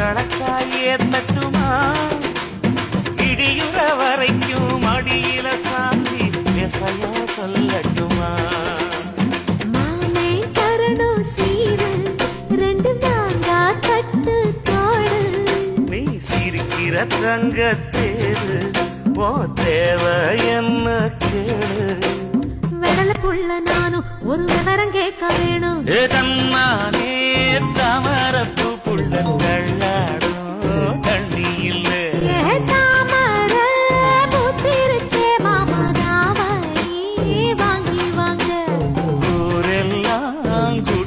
கணக்காயே தட்டுமா இடியுற வரைக்கும் அடியில சாந்தி பேசையா சொல்லட்டுமா மாமே தரணும் சீரு ரெண்டு மாங்கா கட்டு தோடு நீ சிரிக்கிற தங்கத்தேரு ஓ தேவை என்ன கேளு வெடலுக்குள்ள நானும் ஒரு விவரம் கேட்க வேணும் தன்